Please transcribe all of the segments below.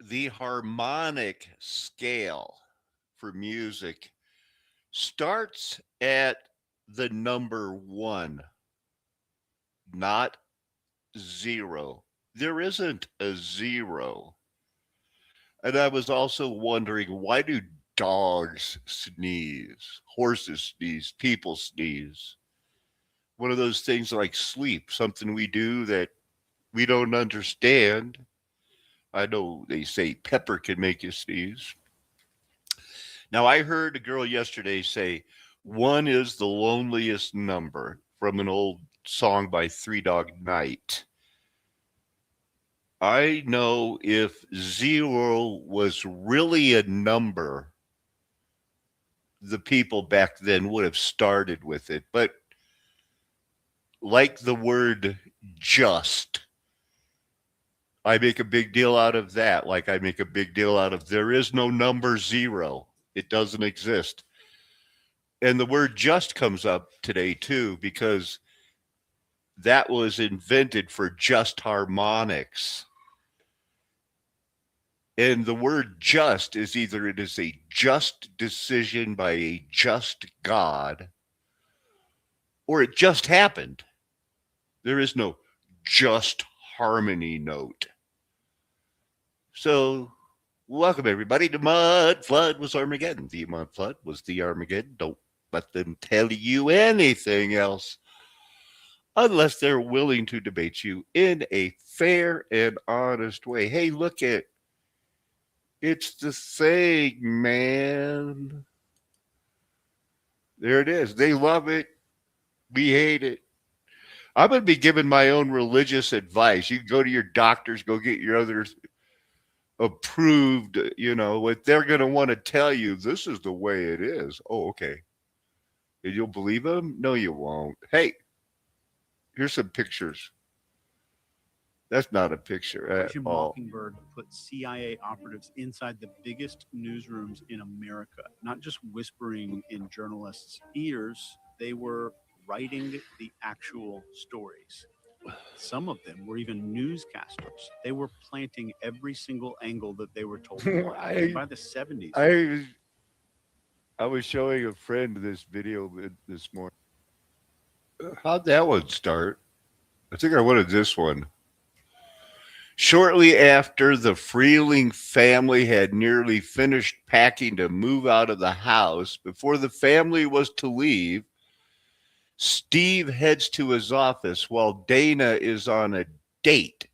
The harmonic scale for music starts at the number one, not zero. There isn't a zero. And I was also wondering, why do dogs sneeze, horses sneeze, people sneeze? One of those things like sleep, something we do that we don't understand. I know they say pepper can make you sneeze. Now, I heard a girl yesterday say one is the loneliest number from an old song by Three Dog Night. I know if zero was really a number, the people back then would have started with it. But like the word just, I make a big deal out of that. Like I make a big deal out of there is no number zero, it doesn't exist. And the word just comes up today too, because that was invented for just harmonics. And the word just is either it is a just decision by a just God or it just happened. There is no just harmony note. So, welcome everybody to Mudflood was Armageddon. The Mudflood was the Armageddon. Don't let them tell you anything else unless they're willing to debate you in a fair and honest way. Hey, look at it's the thing, man. There it is. They love it. We hate it. I'm going to be giving my own religious advice. You can go to your doctors, go get your other approved, what they're going to want to tell you. This is the way it is. Oh, okay. And you'll believe them? No, you won't. Hey, here's some pictures. That's not a picture at Operation all. Mockingbird put CIA operatives inside the biggest newsrooms in America, not just whispering in journalists' ears, they were writing the actual stories. Some of them were even newscasters. They were planting every single angle that they were told to plant. And by the 70s, I I was showing a friend this video this morning. How'd that one start? I think I wanted this one. Shortly after the Freeling family had nearly finished packing to move out of the house, before the family was to leave, Steve heads to his office while Dana is on a date,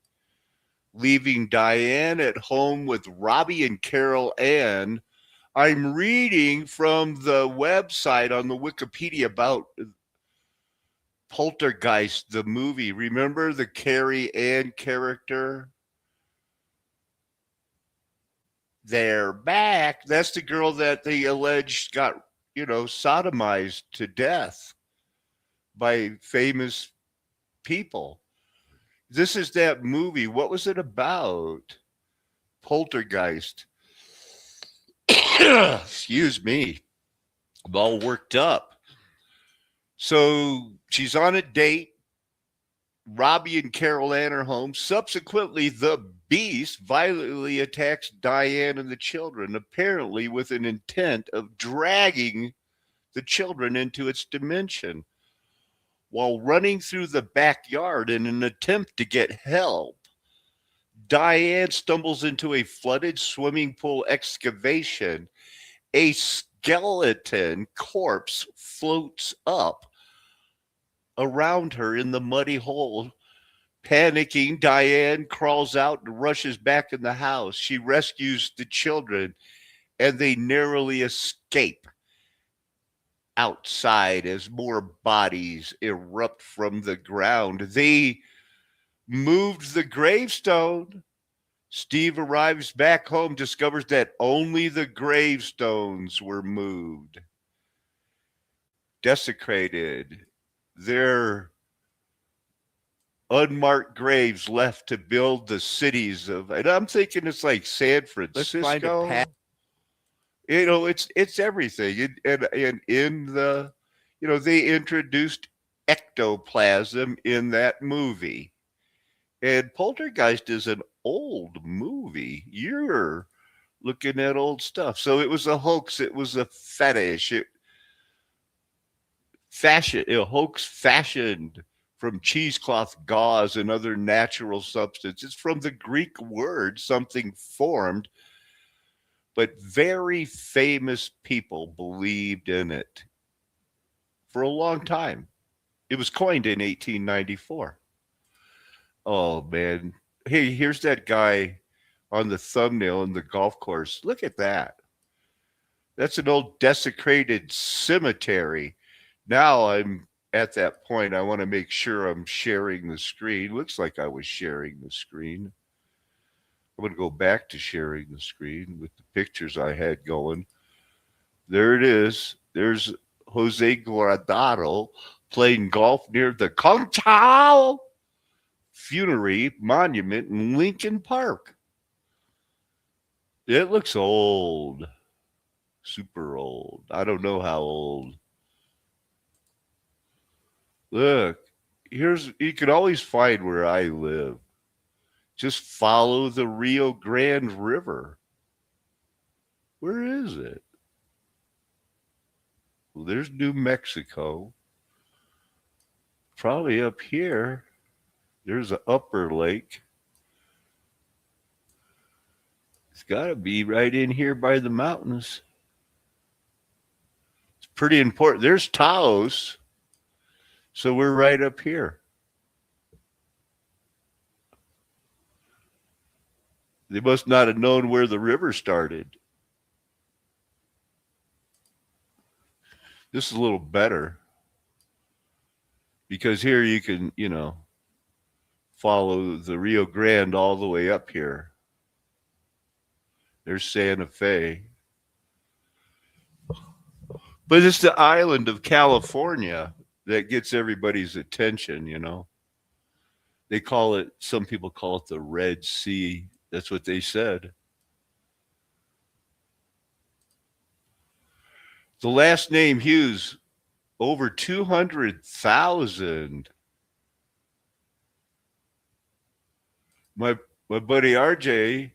leaving Diane at home with Robbie and Carol Ann. I'm reading from the website on the Wikipedia about Poltergeist, the movie. Remember the Carrie Ann character? They're back. That's the girl that they alleged got, sodomized to death by famous people. This is that movie. What was it about? Poltergeist. Excuse me. I'm all worked up. So she's on a date. Robbie and Carol Ann are home. Subsequently, the beast violently attacks Diane and the children, apparently with an intent of dragging the children into its dimension. While running through the backyard in an attempt to get help, Diane stumbles into a flooded swimming pool excavation. A skeleton corpse floats up around her in the muddy hole. Panicking, Diane crawls out and rushes back in the house. She rescues the children and they narrowly escape outside as more bodies erupt from the ground. They moved the gravestone. Steve arrives back home, discovers that only the gravestones were moved. Desecrated. They're unmarked graves left to build the cities of, and I'm thinking it's like San Francisco. It's everything. And in the, they introduced ectoplasm in that movie. And Poltergeist is an old movie. You're looking at old stuff. So it was a hoax. It was a fetish. A hoax fashioned from cheesecloth gauze and other natural substances. From the Greek word, something formed, but very famous people believed in it for a long time. It was coined in 1894. Oh, man. Hey, here's that guy on the thumbnail in the golf course. Look at that. That's an old desecrated cemetery. Now I'm at that point. I want to make sure I'm sharing the screen. Looks like I was sharing the screen. I'm going to go back to sharing the screen with the pictures I had going. There it is. There's Jose Guardado playing golf near the Conchal Funerary Monument in Lincoln Park. It looks old. Super old. I don't know how old. Look, you can always find where I live. Just follow the Rio Grande River. Where is it? Well, there's New Mexico. Probably up here. There's an upper lake. It's got to be right in here by the mountains. It's pretty important. There's Taos. So we're right up here. They must not have known where the river started. This is a little better because here you can, follow the Rio Grande all the way up here. There's Santa Fe. But it's the island of California that gets everybody's attention. Some people call it the Red Sea. That's what they said. The last name Hughes, over 200,000. My buddy RJ,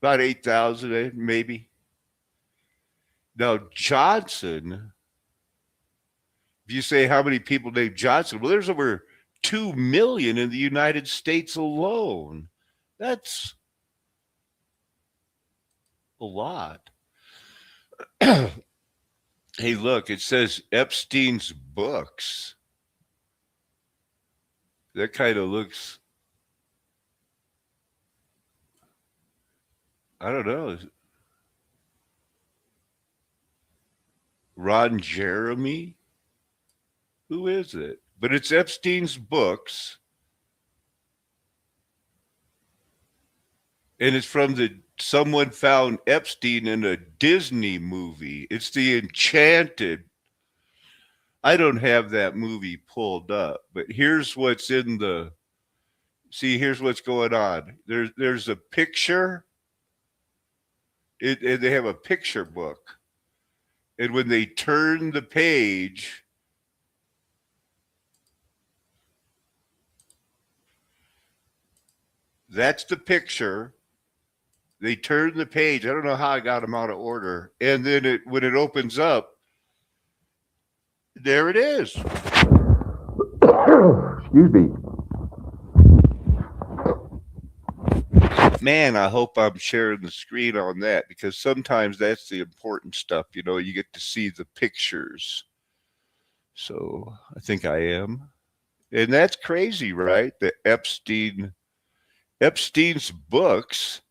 about 8,000 maybe. Now Johnson, if you say how many people named Johnson, well, there's over 2 million in the United States alone. That's a lot. Hey, look, it says Epstein's books. That kind of looks, I don't know. Ron Jeremy? Who is it? But it's Epstein's books. And it's from someone found Epstein in a Disney movie. It's the Enchanted. I don't have that movie pulled up, but here's what's here's what's going on. There's a picture. They have a picture book. And when they turn the page, that's the picture. They turn the page. I don't know how I got them out of order. And then when it opens up, there it is. Excuse me. Man, I hope I'm sharing the screen on that because sometimes that's the important stuff. You get to see the pictures. So I think I am. And that's crazy, right? The Epstein's books.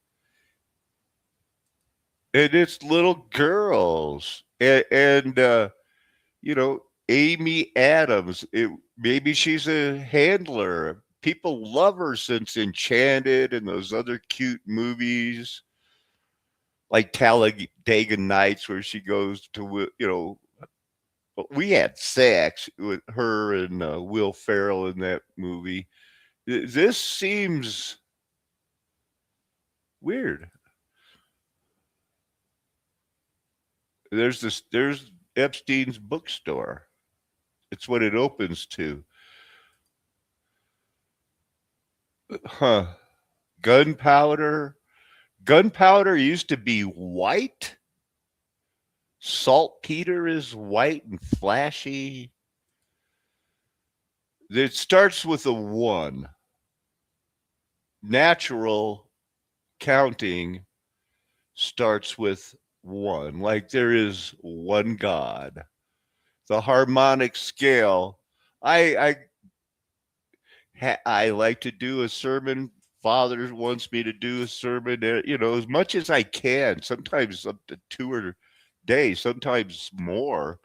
And it's little girls and Amy Adams. Maybe she's a handler. People love her since Enchanted and those other cute movies like Talladega Nights, where she goes to, we had sex with her and Will Ferrell in that movie. This seems weird. There's Epstein's bookstore. It's what it opens to. Huh. Gunpowder. Gunpowder used to be white. Saltpeter is white and flashy. It starts with a one. Natural counting starts with one. Like there is one God. The harmonic scale. I I like to do a sermon. Father wants me to do a sermon, as much as I can. Sometimes up to 2 days, sometimes more.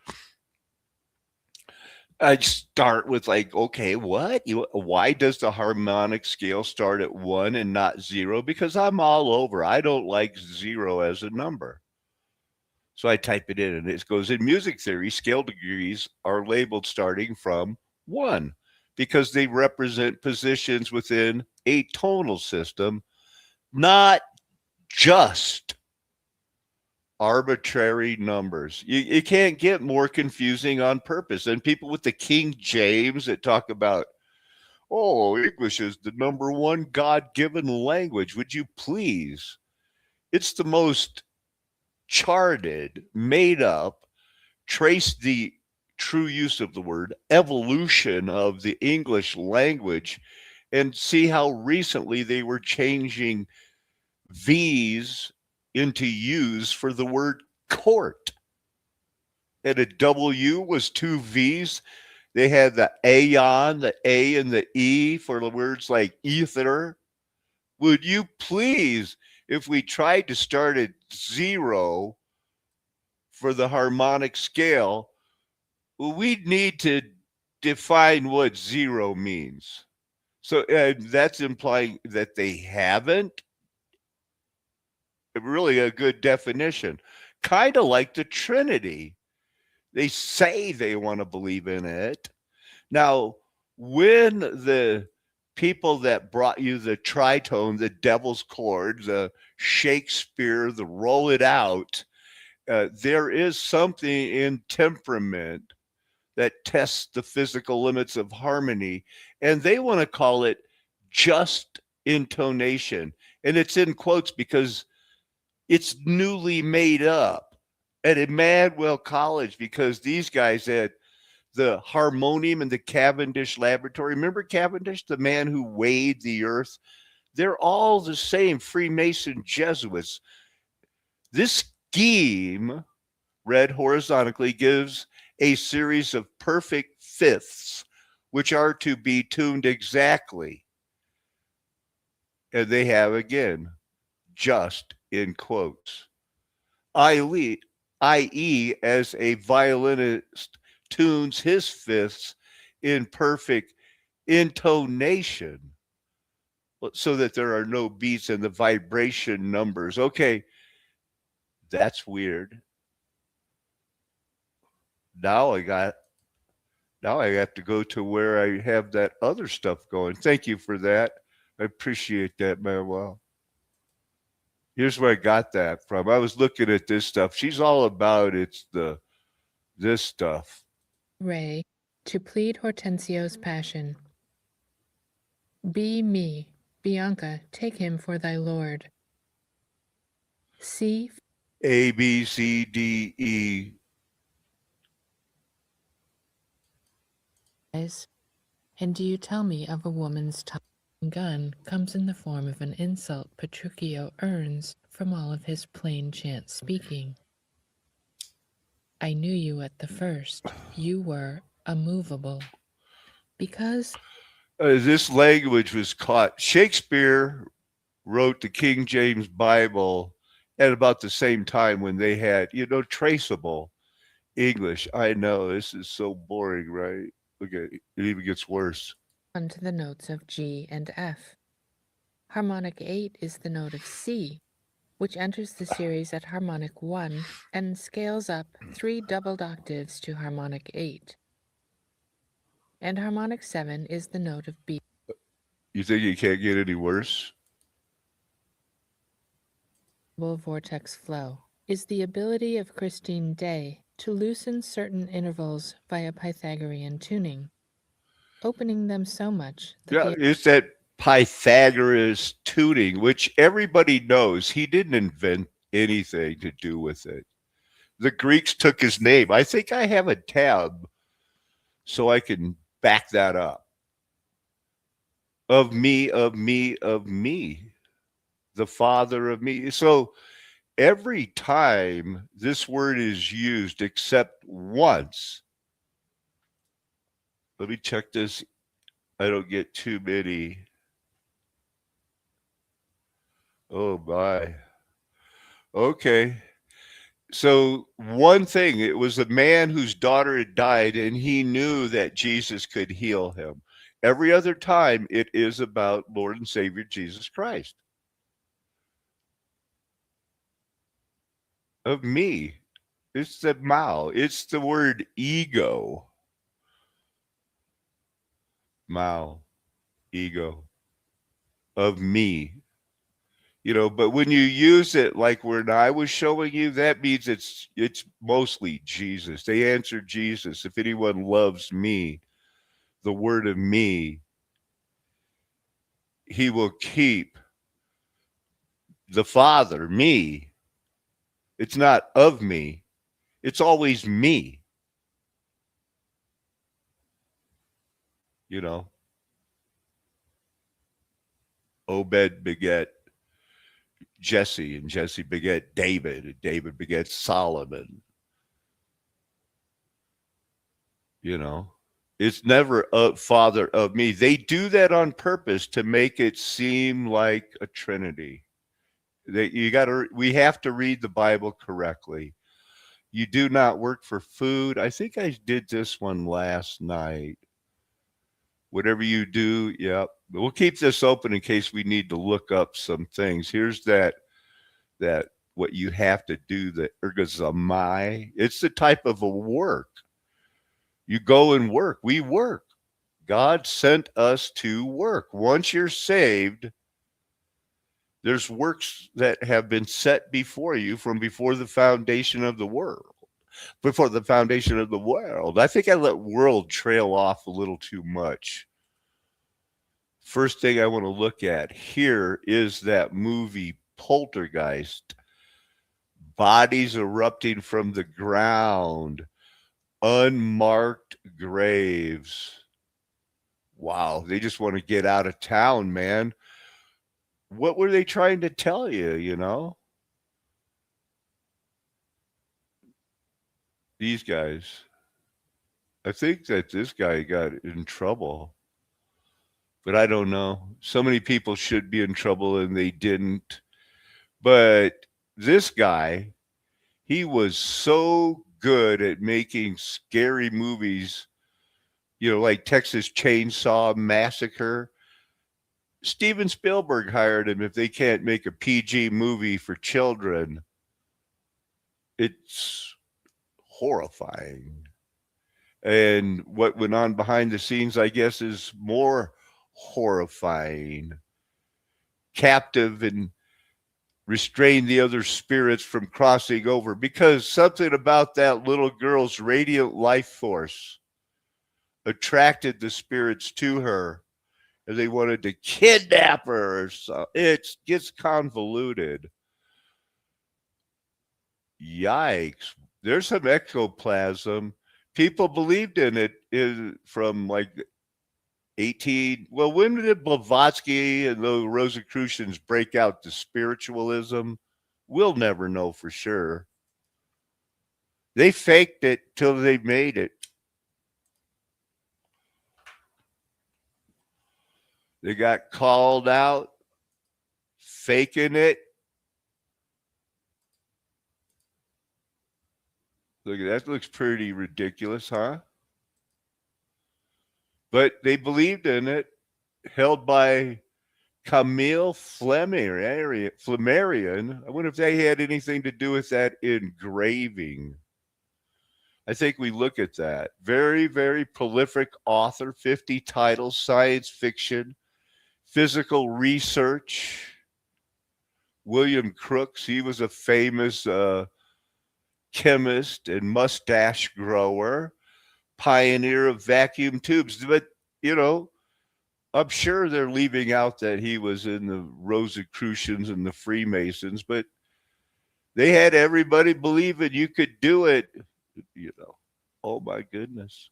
I start with like, okay, what? Why does the harmonic scale start at one and not zero? Because I'm all over. I don't like zero as a number. So I type it in and it goes in music theory, scale degrees are labeled starting from one because they represent positions within a tonal system, not just arbitrary numbers. You can't get more confusing on purpose. And people with the King James that talk about, oh, English is the number one God given language. Would you please? It's the most charted, made up, trace the true use of the word, evolution of the English language, and see how recently they were changing V's into U's for the word court. And a W was two V's. They had the aeon, the A and the E for the words like ether. Would you please, if we tried to start at zero for the harmonic scale, we need to define what zero means. So that's implying that they haven't really a good definition. Kind of like the Trinity. They say they want to believe in it. Now, when the people that brought you the tritone, the devil's chord, the Shakespeare, the roll it out, there is something in temperament that tests the physical limits of harmony. And they want to call it just intonation. And it's in quotes because it's newly made up at Emmanuel College because these guys at the harmonium in the Cavendish laboratory. Remember Cavendish, the man who weighed the earth? They're all the same Freemason Jesuits. This scheme, read horizontally, gives a series of perfect fifths, which are to be tuned exactly. And they have again, just in quotes. I.e., as a violinist tunes his fifths in perfect intonation so that there are no beats in the vibration numbers. Okay, that's weird. Now I got now I have to go to where I have that other stuff going. Thank you for that. I appreciate that, Manuel. Here's where I got that from. I was looking at this stuff. She's all about it's the this stuff. Ray, to plead Hortensio's passion. Be me, Bianca, take him for thy lord. C. A B C D E. And do you tell me of a woman's tongue? Gun comes in the form of an insult Petruchio earns from all of his plain chant speaking. I knew you at the first. You were immovable. Because This language was caught. Shakespeare wrote the King James Bible at about the same time when they had, traceable English. I know this is so boring, right? Okay, it even gets worse. onto the notes of G and F. Harmonic 8 is the note of C, which enters the series at harmonic 1 and scales up 3 doubled octaves to harmonic 8. And harmonic 7 is the note of B. You think it can't get any worse? Vortex flow is the ability of Christine Day to loosen certain intervals via Pythagorean tuning, opening them so much that Yeah, it's that Pythagoras tuning, which everybody knows he didn't invent anything to do with it. The Greeks took his name. I think I have a tab so I can back that up. Of me, of me, of me, the Father of me. So every time this word is used, except once, let me check this. I don't get too many. Oh, my. Okay. So one thing, it was a man whose daughter had died, and he knew that Jesus could heal him. Every other time, it is about Lord and Savior Jesus Christ. Of me. It's the Mao. It's the word ego. Mao. Ego. Of me. You know, but when you use it like when I was showing you, that means it's mostly Jesus. They answer Jesus. If anyone loves me, the word of me, he will keep the Father, me. It's not of me. It's always me. You know, Obed beget Jesse, and Jesse beget David, and David beget Solomon. You know, it's never a Father of me. They do that on purpose to make it seem like a Trinity. We have to read the Bible correctly. You do not work for food. I think I did this one last night. Whatever you do, yep. We'll keep this open in case we need to look up some things. Here's that what you have to do, the ergozomai. It's the type of a work. You go and work. We work. God sent us to work. Once you're saved, there's works that have been set before you from before the foundation of the world. Before the foundation of the world. I think I let world trail off a little too much. First thing I want to look at here is that movie Poltergeist. Bodies erupting from the ground. Unmarked graves. Wow, they just want to get out of town, man. What were they trying to tell you, you know? These guys. I think that this guy got in trouble. But I don't know. So many people should be in trouble and they didn't. But this guy, he was so good at making scary movies, you know, like Texas Chainsaw Massacre. Steven Spielberg hired him if they can't make a PG movie for children. It's horrifying. And what went on behind the scenes, I guess, is more horrifying. Captive and restrain the other spirits from crossing over, because something about that little girl's radiant life force attracted the spirits to her, and they wanted to kidnap her. Or so. It gets convoluted. Yikes. There's some ectoplasm. People believed in it from like 18. Well, when did Blavatsky and the Rosicrucians break out to spiritualism? We'll never know for sure. They faked it till they made it. They got called out faking it. Look, that looks pretty ridiculous, huh? But they believed in it, held by Camille Flammarion. I wonder if they had anything to do with that engraving. I think we look at that. Very, very prolific author, 50 titles, science fiction, physical research. William Crookes, he was a famous chemist and mustache grower, pioneer of vacuum tubes. But, you know, I'm sure they're leaving out that he was in the Rosicrucians and the Freemasons, but they had everybody believing you could do it. You know, oh my goodness.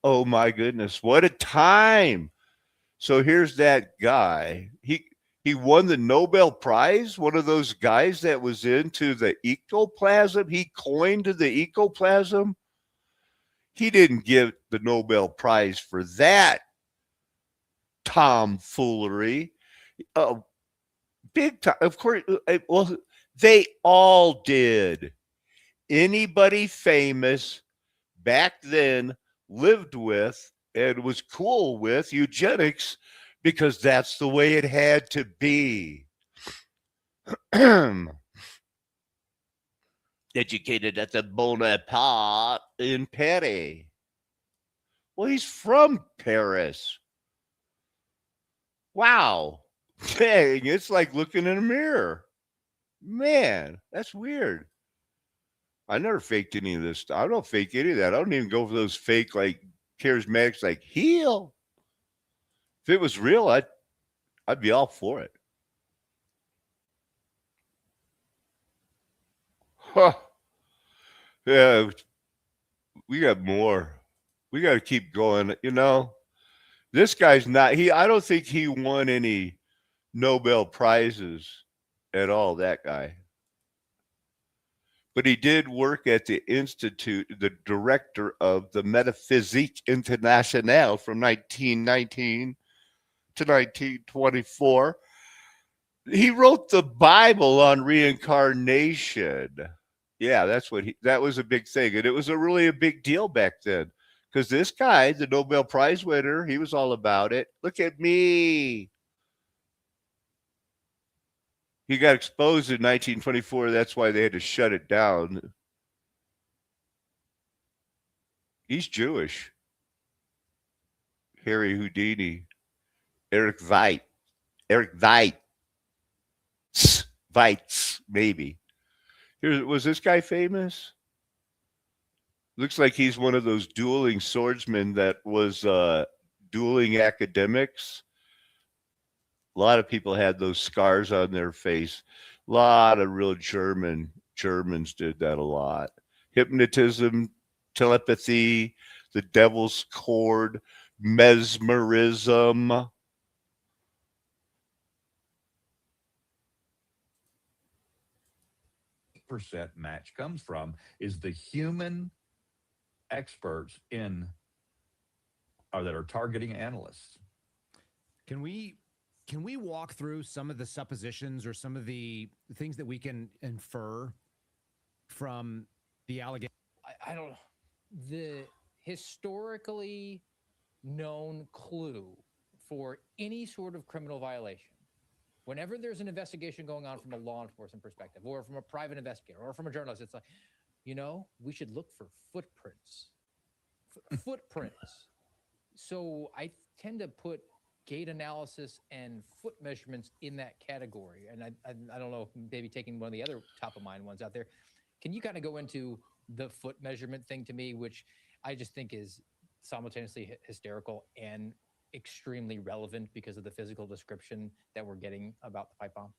Oh my goodness. What a time. So here's that guy. He won the Nobel Prize, one of those guys that was into the ectoplasm. He coined the ectoplasm. He didn't get the Nobel Prize for that tomfoolery. Oh, big time. Of course, well, they all did. Anybody famous back then lived with and was cool with eugenics because that's the way it had to be. Educated at the Bonaparte in Paris. Well, he's from Paris. Wow. Dang, it's like looking in a mirror. Man, that's weird. I never faked any of this stuff. I don't fake any of that. I don't even go for those fake, like, charismatics, like, heal. If it was real, I'd be all for it. Huh. Yeah, we got more. We got to keep going. You know, this guy's not, I don't think he won any Nobel Prizes at all, that guy. But he did work at the Institute, the director of the Metaphysique Internationale from 1919 to 1924. He wrote the Bible on reincarnation. Yeah, that was a big thing. And it was really a big deal back then. Because this guy, the Nobel Prize winner, he was all about it. Look at me. He got exposed in 1924. That's why they had to shut it down. He's Jewish. Harry Houdini. Eric Veit. Weitz, maybe. Was this guy famous? Looks like he's one of those dueling swordsmen that was dueling academics. A lot of people had those scars on their face. A lot of real Germans did that a lot. Hypnotism, telepathy, the devil's cord, mesmerism. Percent match comes from is the human experts in or that are targeting analysts. Can we walk through some of the suppositions or some of the things that we can infer from the allegation? I don't know. The historically known clue for any sort of criminal violation, whenever there's an investigation going on from a law enforcement perspective or from a private investigator or from a journalist, it's like, we should look for footprints. Footprints. So I tend to put gait analysis and foot measurements in that category. And I don't know, maybe taking one of the other top of mind ones out there. Can you kind of go into the foot measurement thing to me, which I just think is simultaneously hysterical and extremely relevant because of the physical description that we're getting about the pipe bomb?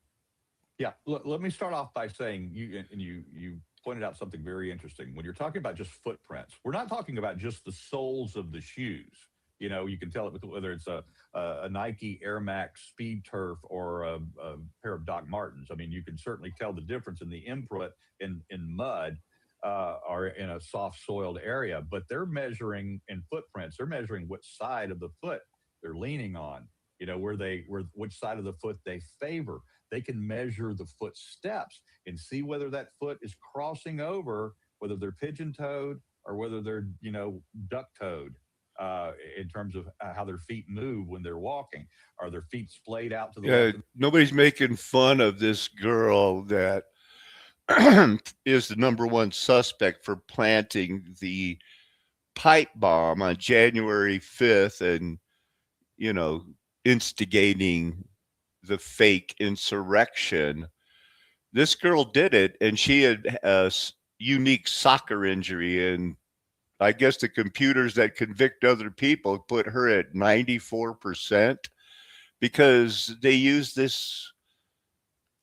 Yeah, let me start off by saying you pointed out something very interesting. When you're talking about just footprints, we're not talking about just the soles of the shoes. You can tell it whether it's a Nike Air Max Speed Turf or a pair of Doc Martens. I mean, you can certainly tell the difference in the imprint in mud or in a soft soiled area, but they're measuring in footprints. They're measuring which side of the foot they're leaning on, which side of the foot they favor. They can measure the footsteps and see whether that foot is crossing over, whether they're pigeon-toed or whether they're, duck-toed. In terms of how their feet move when they're walking. Are their feet splayed out to the left? Nobody's making fun of this girl that is the number one suspect for planting the pipe bomb on January 5th and, instigating the fake insurrection. This girl did it, and she had a unique soccer injury, and I guess the computers that convict other people put her at 94% because they use this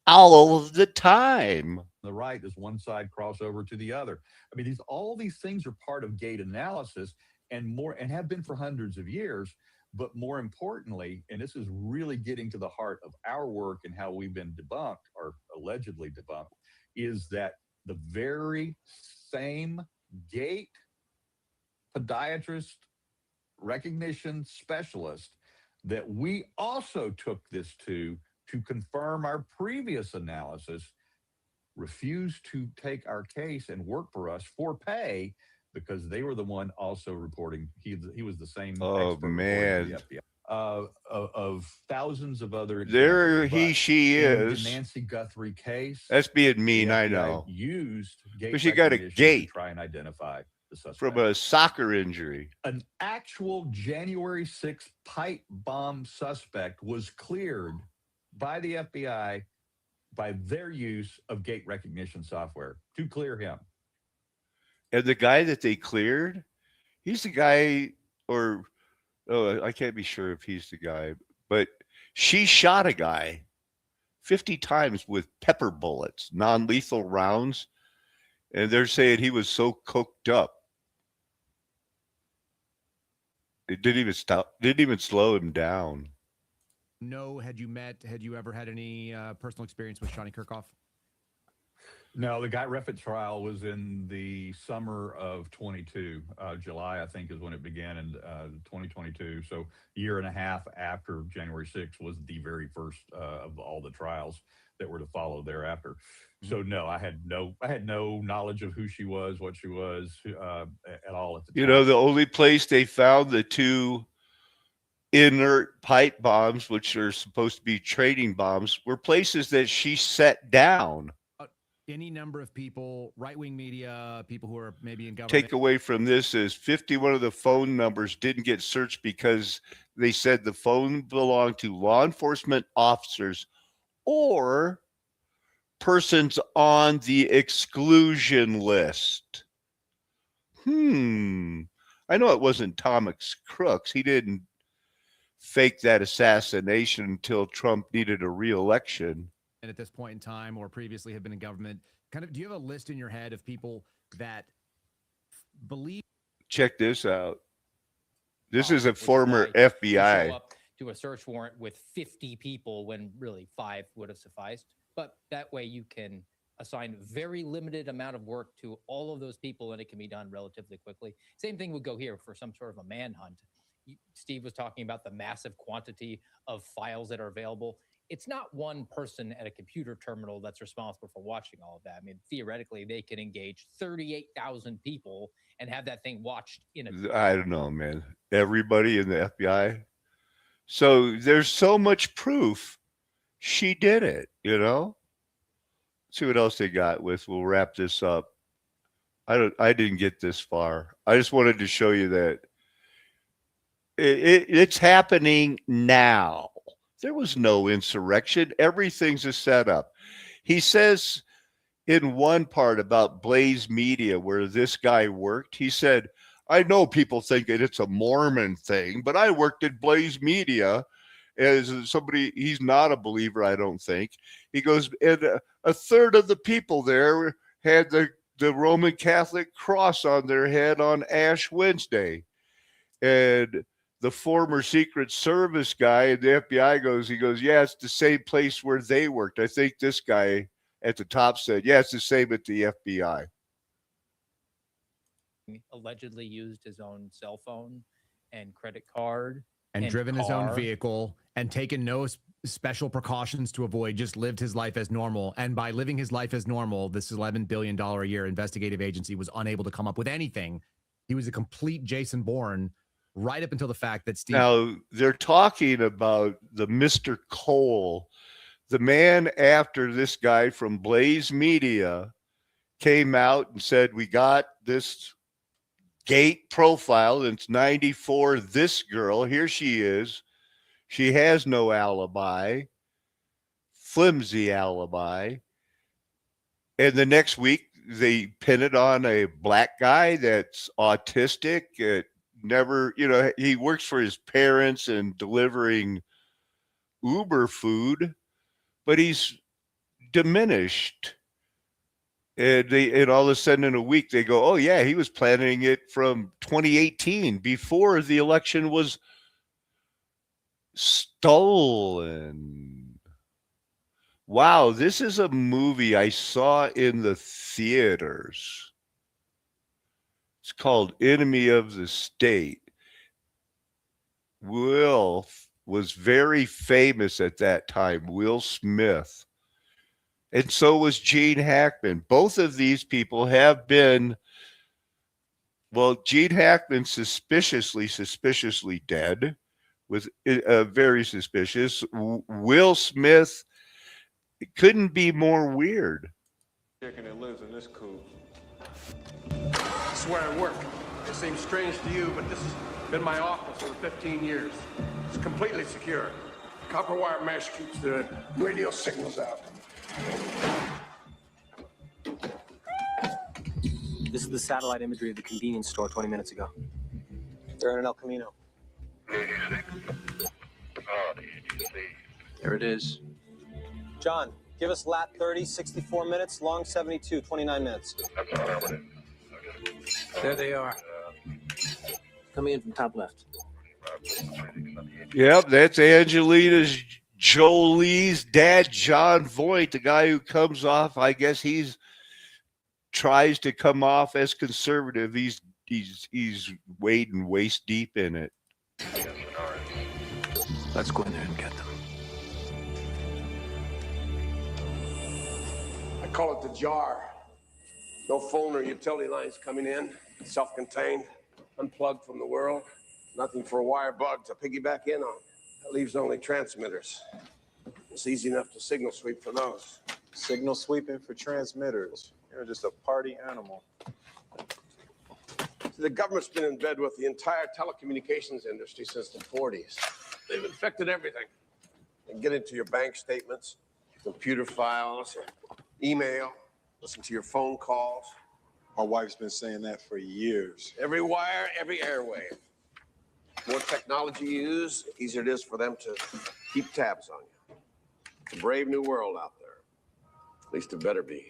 all of the time. The right as one side crossover to the other. I mean, all these things are part of gate analysis and have been for hundreds of years. But more importantly, and this is really getting to the heart of our work and how we've been debunked or allegedly debunked, is that the very same gate podiatrist recognition specialist that we also took this to confirm our previous analysis refused to take our case and work for us for pay because they were the one also reporting. He was the same expert reporting to the FBI. Of thousands of other examples. There she is. The Nancy Guthrie case. That's being mean, I FBI know. Used gate but she got a gate to try and identify the suspect. From a soccer injury. An actual January 6th pipe bomb suspect was cleared by the FBI by their use of gate recognition software to clear him. And the guy that they cleared, he's the guy, I can't be sure if he's the guy, but she shot a guy 50 times with pepper bullets, non-lethal rounds, and they're saying he was so coked up. It didn't even slow him down. No, had you ever had any personal experience with Shawnee Kirkhoff? No, the guy reference trial was in the summer of 22. July, I think, is when it began in 2022. So a year and a half after January 6th was the very first of all the trials that were to follow thereafter. So no, I had no knowledge of who she was, what she was at all at the time. You know, the only place they found the two inert pipe bombs, which are supposed to be trading bombs, were places that she set down. Any number of people, right-wing media, people who are maybe in government. Take away from this is 51 of the phone numbers didn't get searched because they said the phone belonged to law enforcement officers or persons on the exclusion list. I know it wasn't Thomas Crooks. He didn't fake that assassination until Trump needed a re-election. And at this point in time or previously have been in government, do you have a list in your head of people that believe? Check this out. This is a former FBI. Show up to a search warrant with 50 people when really 5 would have sufficed. But that way you can assign very limited amount of work to all of those people and it can be done relatively quickly. Same thing would go here for some sort of a manhunt. Steve was talking about the massive quantity of files that are available. It's not one person at a computer terminal that's responsible for watching all of that. I mean, theoretically, they can engage 38,000 people and have that thing watched in a... I don't know, man. Everybody in the FBI. So there's so much proof she did it, you know? See what else they got with. We'll wrap this up. I didn't get this far. I just wanted to show you that it's happening now. There was no insurrection. Everything's a setup. He says in one part about Blaze Media, where this guy worked, he said, I know people think that it's a Mormon thing, but I worked at Blaze Media as somebody. He's not a believer, I don't think. He goes, and a third of the people there had the Roman Catholic cross on their head on Ash Wednesday. And the former Secret Service guy in the FBI goes, yeah, it's the same place where they worked. I think this guy at the top said, yeah, it's the same at the FBI. Allegedly used his own cell phone and credit card. And driven his own vehicle and taken no special precautions to avoid, just lived his life as normal. And by living his life as normal, this $11 billion a year investigative agency was unable to come up with anything. He was a complete Jason Bourne. Right up until the fact that Steve... Now, they're talking about the Mr. Cole, the man after this guy from Blaze Media came out and said, we got this gate profile, and it's 94, this girl, here she is. She has no alibi, flimsy alibi. And the next week, they pin it on a black guy that's autistic. Never, he works for his parents and delivering Uber food, but he's diminished. And all of a sudden in a week they go, oh yeah, he was planning it from 2018 before the election was stolen. Wow, this is a movie I saw in the theaters. It's called Enemy of the State. Will was very famous at that time, Will Smith. And so was Gene Hackman. Both of these people have been, well, Gene Hackman suspiciously dead, with very suspicious. Will Smith, it couldn't be more weird. Chicken that lives in this coop. This is where I work. It seems strange to you, but this has been my office for 15 years. It's completely secure. Copper wire mesh keeps the radio signals out. This is the satellite imagery of the convenience store 20 minutes ago. They're in El Camino. There it is. John, give us lat 30, 64 minutes, long 72, 29 minutes. There they are. Coming in from top left. Yep, that's Angelina Jolie's dad, John Voight, the guy who comes off, I guess tries to come off as conservative. He's wading waist deep in it. Let's go in there and get them. I call it the jar. No phone or utility lines coming in. Self-contained, unplugged from the world. Nothing for a wire bug to piggyback in on. That leaves only transmitters. It's easy enough to signal sweep for those. Signal sweeping for transmitters. You're just a party animal. See, the government's been in bed with the entire telecommunications industry since the 40s. They've infected everything. They can get into your bank statements, computer files, email, listen to your phone calls. My wife's been saying that for years. Every wire, every airwave. More technology you use, the easier it is for them to keep tabs on you. It's a brave new world out there. At least it better be.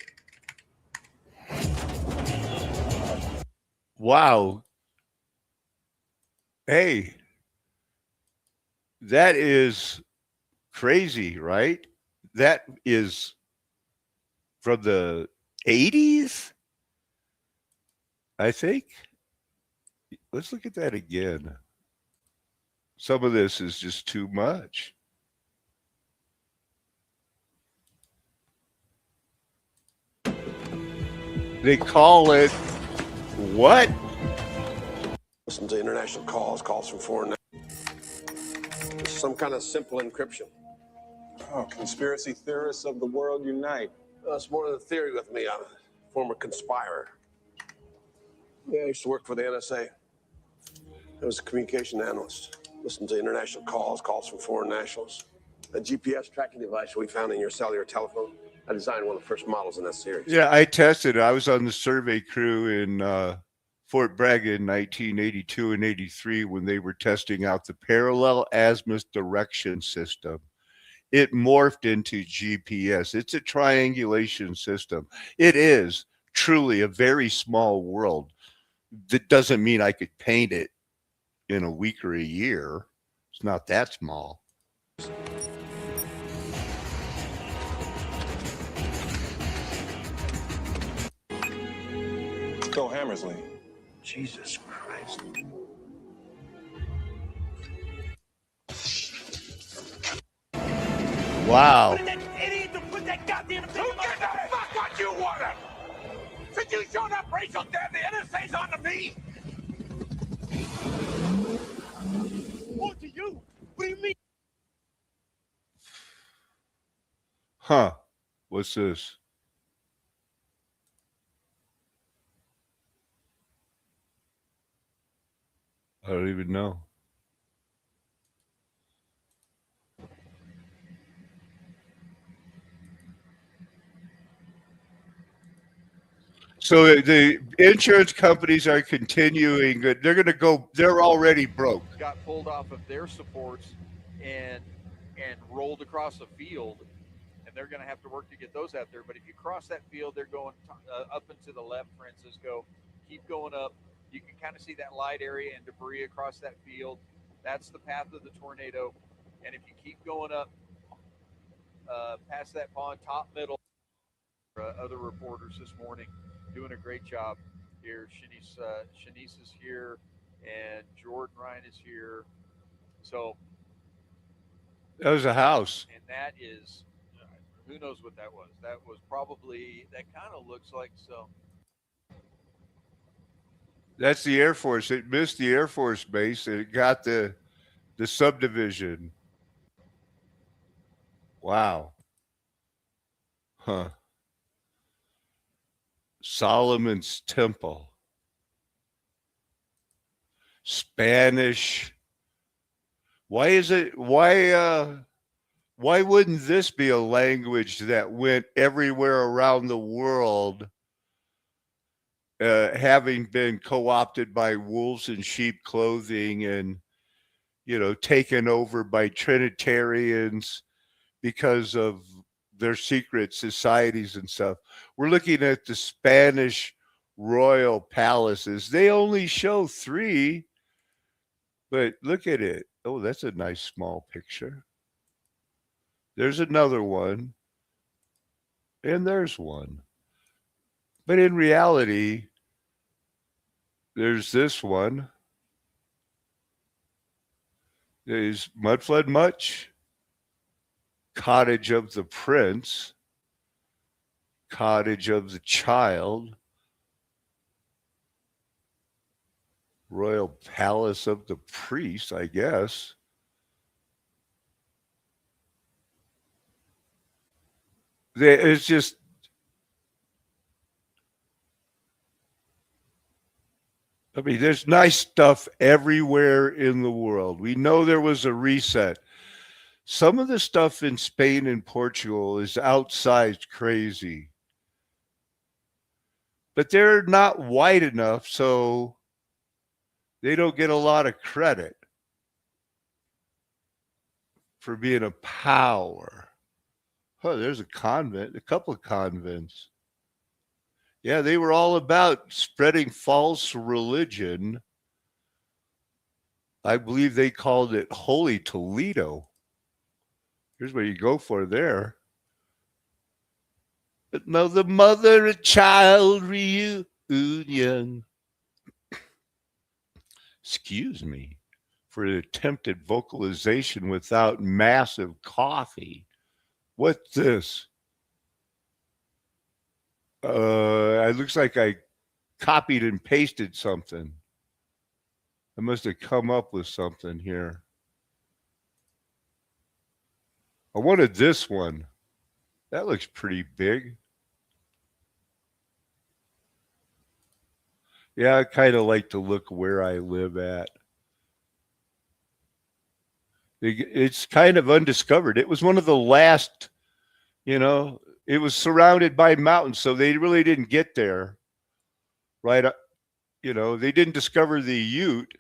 Wow. Hey, that is crazy, right? That is from the 80s, I think. Let's look at that again. Some of this is just too much. They call it what? Listen to international calls from foreign. It's some kind of simple encryption. Oh, conspiracy theorists of the world unite. It's more than a theory with me. I'm a former conspirer. Yeah, I used to work for the NSA. I was a communication analyst. Listen to international calls from foreign nationals. A GPS tracking device we found in your cellular telephone. I designed one of the first models in that series. Yeah, I tested it. I was on the survey crew in Fort Bragg in 1982 and 83 when they were testing out the parallel azimuth direction system. It morphed into GPS. It's a triangulation system. It is truly a very small world. That doesn't mean I could paint it in a week or a year. It's not that small. Go Hammersley. Jesus Christ. Wow. That idiot to put that goddamn thing Who gives a fuck what you wanted? Since you showed up racial dead, the NSA's on to me. What to you? What do you mean? Huh. What's this? I don't even know. So the insurance companies are continuing. They're going to go. They're already broke. Got pulled off of their supports and rolled across a field, and they're going to have to work to get those out there. But if you cross that field, they're going up and to the left, Francisco. Keep going up. You can kind of see that light area and debris across that field. That's the path of the tornado. And if you keep going up past that pond, top, middle, other reporters this morning doing a great job here. Shanice is here, and Jordan Ryan is here. So that was a house, and that is, who knows what that was? That was probably, that kind of looks like some. That's the Air Force. It missed the Air Force base, and it got the subdivision. Wow. Huh. Solomon's Temple. Spanish. Why is it? Why wouldn't this be a language that went everywhere around the world, having been co-opted by wolves in sheep clothing and, taken over by Trinitarians because of their secret societies and stuff? We're looking at the Spanish royal palaces. They only show 3, but look at it. Oh, that's a nice small picture. There's another one. And there's one. But in reality, there's this one. There's Mudflood much? Cottage of the Prince. Cottage of the Child. Royal Palace of the Priest, I guess. It's just, I mean, there's nice stuff everywhere in the world. We know there was a reset. Some of the stuff in Spain and Portugal is outsized crazy. But they're not white enough, so they don't get a lot of credit for being a power. Oh, there's a convent, a couple of convents. Yeah, they were all about spreading false religion. I believe they called it Holy Toledo. Here's what you go for there. But no, the mother and child reunion. Excuse me for an attempted vocalization without massive coffee. What's this? It looks like I copied and pasted something. I must have come up with something here. I wanted this one. That looks pretty big. Yeah, I kind of like to look where I live at. It's kind of undiscovered. It was one of the last, it was surrounded by mountains, so they really didn't get there. Right? They didn't discover the Ute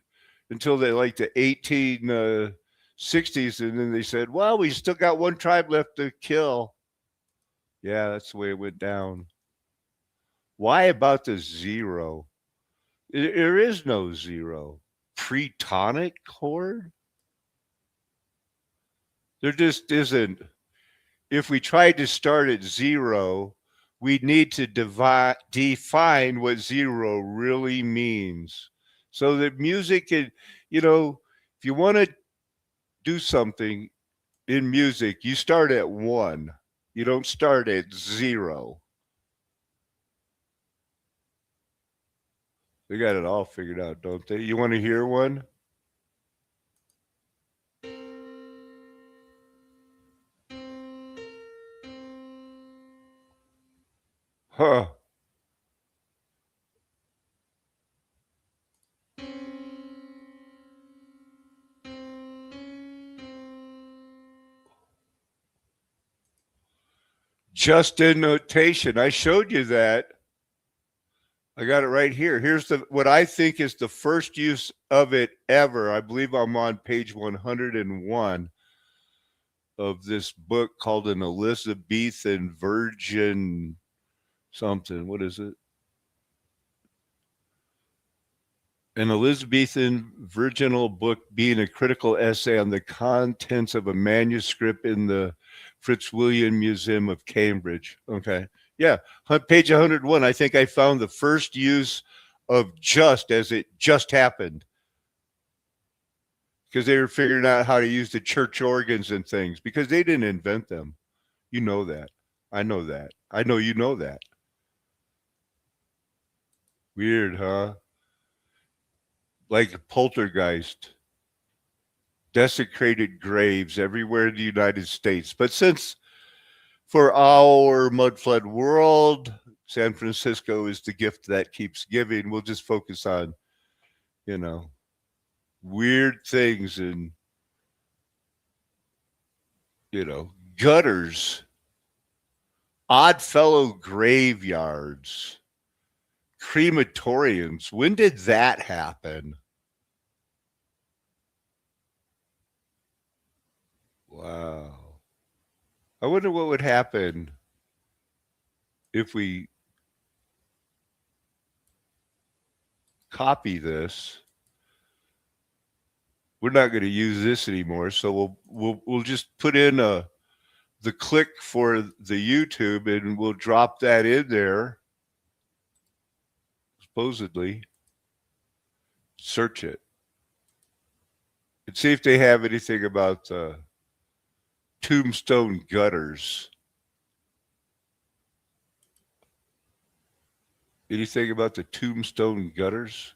until the 1860s, and then they said, well, we still got one tribe left to kill. Yeah, that's the way it went down. Why about the zero? There is no zero. Pretonic chord? There just isn't. If we tried to start at zero, we need to define what zero really means. So that music, if you want to do something in music, you start at 1. You don't start at 0. They got it all figured out, don't they? You want to hear one? Huh. Just in notation. I showed you that. I got it right here. Here's what I think is the first use of it ever. I believe I'm on page 101 of this book called An Elizabethan Virgin something. What is it? An Elizabethan virginal book being a critical essay on the contents of a manuscript in the Fitzwilliam Museum of Cambridge. Okay. Yeah. Page 101. I think I found the first use of just as it just happened. Because they were figuring out how to use the church organs and things because they didn't invent them. You know that. I know that. I know you know that. Weird, huh? Like poltergeist, desecrated graves everywhere in the United States. But since for our Mudflood world, San Francisco is the gift that keeps giving, we'll just focus on, weird things and, gutters, Oddfellow graveyards, crematoriums. When did that happen? Wow. I wonder what would happen if we copy this. We're not going to use this anymore, so we'll just put in the click for the YouTube and we'll drop that in there. Supposedly, search it and see if they have anything about tombstone gutters. Anything about the tombstone gutters?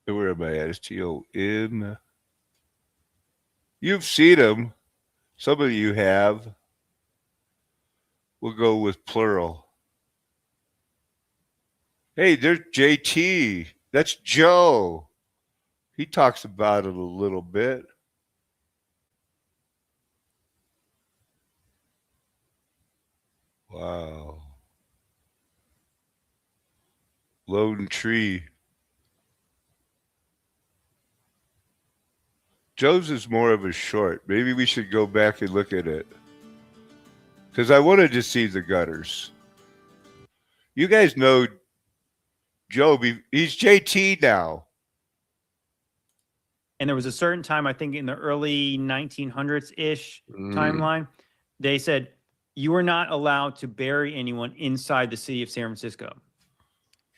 Where am I at? STON. You've seen them. Some of you have. We'll go with plural. Hey, there's JT. That's Joe. He talks about it a little bit. Wow. Lone Tree. Joe's is more of a short. Maybe we should go back and look at it. Because I wanted to see the gutters. You guys know Joe, he's JT now. And there was a certain time, I think in the early 1900s-ish timeline, they said you were not allowed to bury anyone inside the city of San Francisco.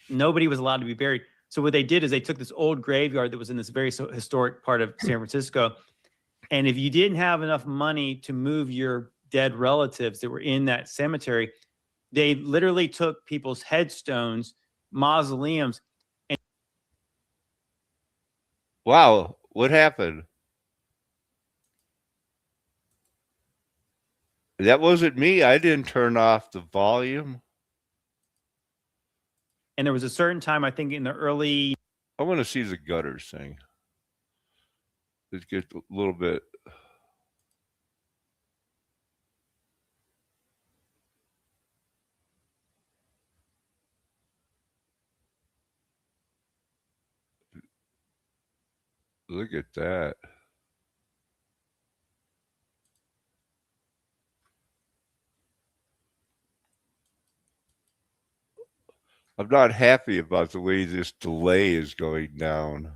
Nobody was allowed to be buried. So what they did is they took this old graveyard that was in this very historic part of San Francisco. And if you didn't have enough money to move your dead relatives that were in that cemetery, they literally took people's headstones, mausoleums. And wow, what happened? That wasn't me. I didn't turn off the volume. And there was a certain time, I think in the early... I want to see the gutters thing. Let's get a little bit. Look at that. I'm not happy about the way this delay is going down.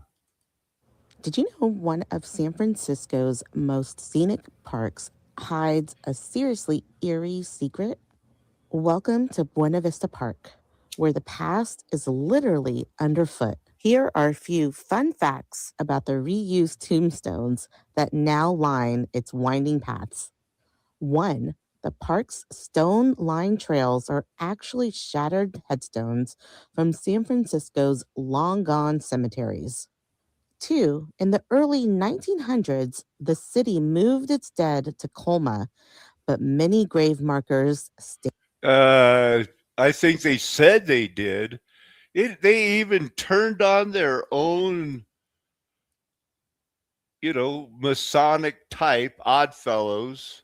Did you know one of San Francisco's most scenic parks hides a seriously eerie secret? Welcome to Buena Vista Park, where the past is literally underfoot. Here are a few fun facts about the reused tombstones that now line its winding paths. 1. The park's stone-lined trails are actually shattered headstones from San Francisco's long-gone cemeteries. 2. In the early 1900s, the city moved its dead to Colma, but many grave markers stayed. I think they said they did. They even turned on their own, Masonic type Oddfellows.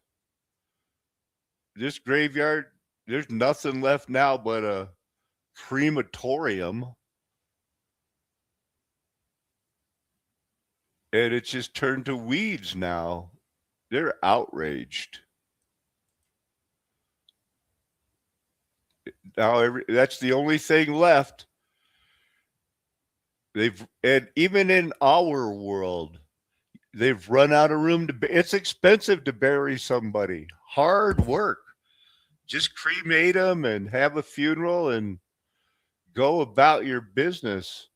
This graveyard, there's nothing left now but a crematorium. And it's just turned to weeds now. They're outraged. Now that's the only thing left. And even in our world, they've run out of room it's expensive to bury somebody. Hard work. Just cremate them and have a funeral and go about your business.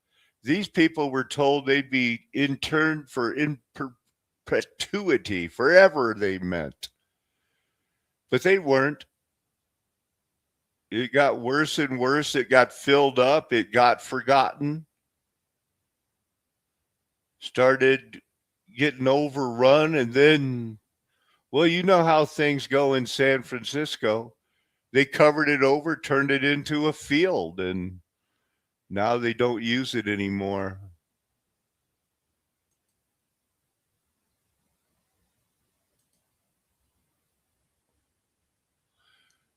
These people were told they'd be interned in perpetuity, forever, they meant. But they weren't. It got worse and worse. It got filled up. It got forgotten. Started getting overrun. And then, well, you know how things go in San Francisco. They covered it over, turned it into a field, and now they don't use it anymore.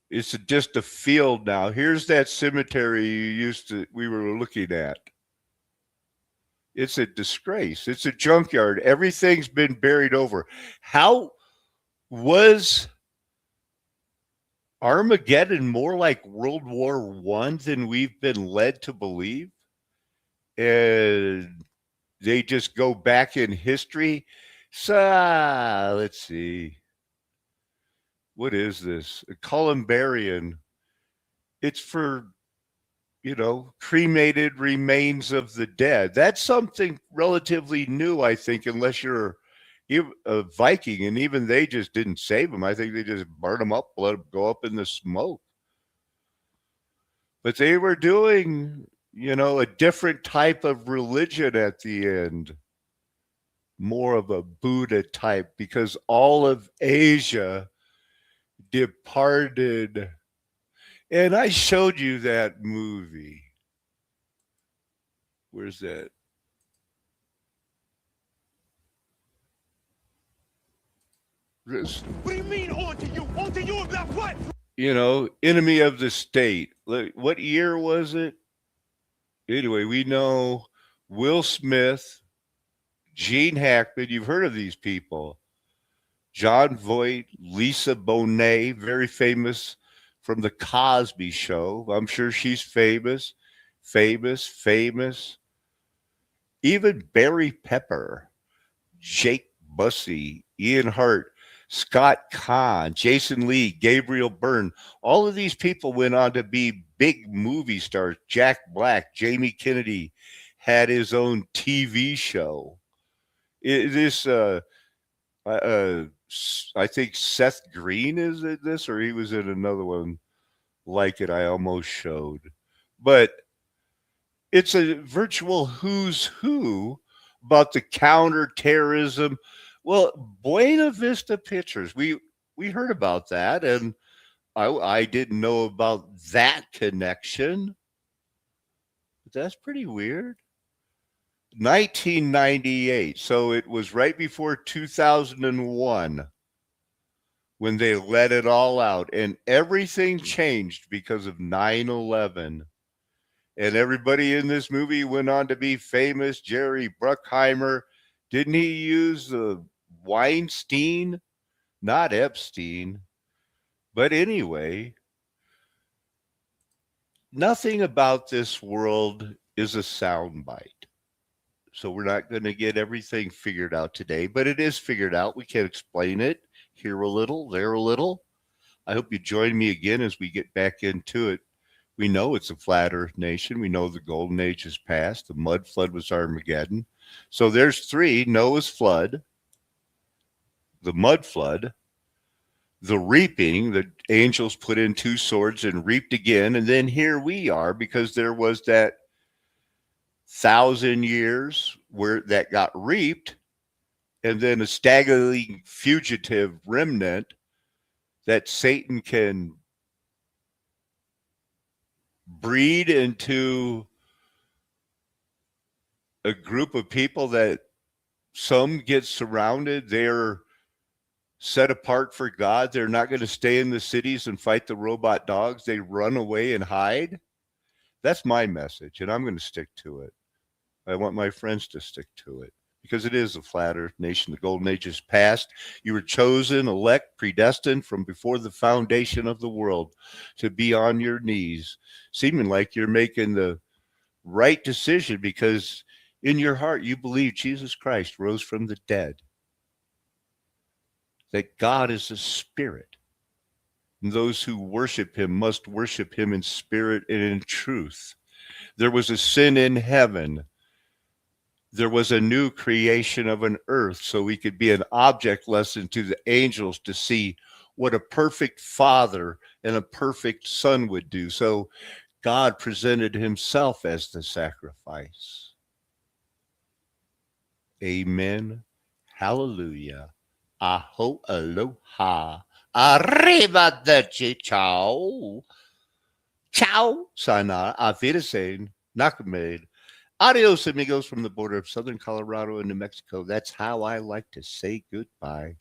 It's just a field now. Here's that cemetery we were looking at. It's a disgrace. It's a junkyard. Everything's been buried over. How was Armageddon more like World War I than we've been led to believe? And they just go back in history. So let's see. What is this? A columbarium. It's for, cremated remains of the dead. That's something relatively new, I think, unless you're a Viking, and even they just didn't save them. I think they just burned them up, let them go up in the smoke. But they were doing, a different type of religion at the end. More of a Buddha type, because all of Asia departed. And I showed you that movie. Where's that? What do you mean on to you? On to you about what? Enemy of the state. What year was it? Anyway, we know Will Smith, Gene Hackman. You've heard of these people. John Voight, Lisa Bonet, very famous from the Cosby Show. I'm sure she's famous. Even Barry Pepper, Jake Bussey, Ian Hart, Scott Kahn, Jason Lee, Gabriel Byrne. All of these people went on to be big movie stars. Jack Black, Jamie Kennedy had his own TV show. I think Seth Green is in this, or he was in another one like it I almost showed. But it's a virtual who's who about the counterterrorism. Well, Buena Vista Pictures, we heard about that, and I didn't know about that connection. But that's pretty weird. 1998. So it was right before 2001 when they let it all out, and everything changed because of 9/11. And everybody in this movie went on to be famous. Jerry Bruckheimer, didn't he use the Weinstein? Not Epstein. But anyway, nothing about this world is a soundbite. So we're not going to get everything figured out today, but it is figured out. We can explain it here a little, there a little. I hope you join me again as we get back into it. We know it's a flat earth nation. We know the golden age has passed. The mud flood was Armageddon. So there's three: Noah's flood, the mud flood, the reaping. The angels put in two swords and reaped again. And then here we are, because there was that 1,000 years where that got reaped, and then a staggeringly fugitive remnant that Satan can breed into a group of people that some get surrounded. They're set apart for God. They're not going to stay in the cities and fight the robot dogs. They run away and hide. That's my message, and I'm going to stick to it. I want my friends to stick to it because it is a flat earth nation. The golden age is past. You were chosen, elect, predestined from before the foundation of the world to be on your knees, seeming like you're making the right decision because in your heart you believe Jesus Christ rose from the dead, that God is a spirit, and those who worship him must worship him in spirit and in truth. There was a sin in heaven. There was a new creation of an earth so we could be an object lesson to the angels to see what a perfect father and a perfect son would do. So God presented himself as the sacrifice. Amen. Hallelujah. Aho aloha. Arrivederci. Ciao. Ciao. Sayonara. Auf Wiedersehen. Nakame. Adios, amigos, from the border of southern Colorado and New Mexico. That's how I like to say goodbye.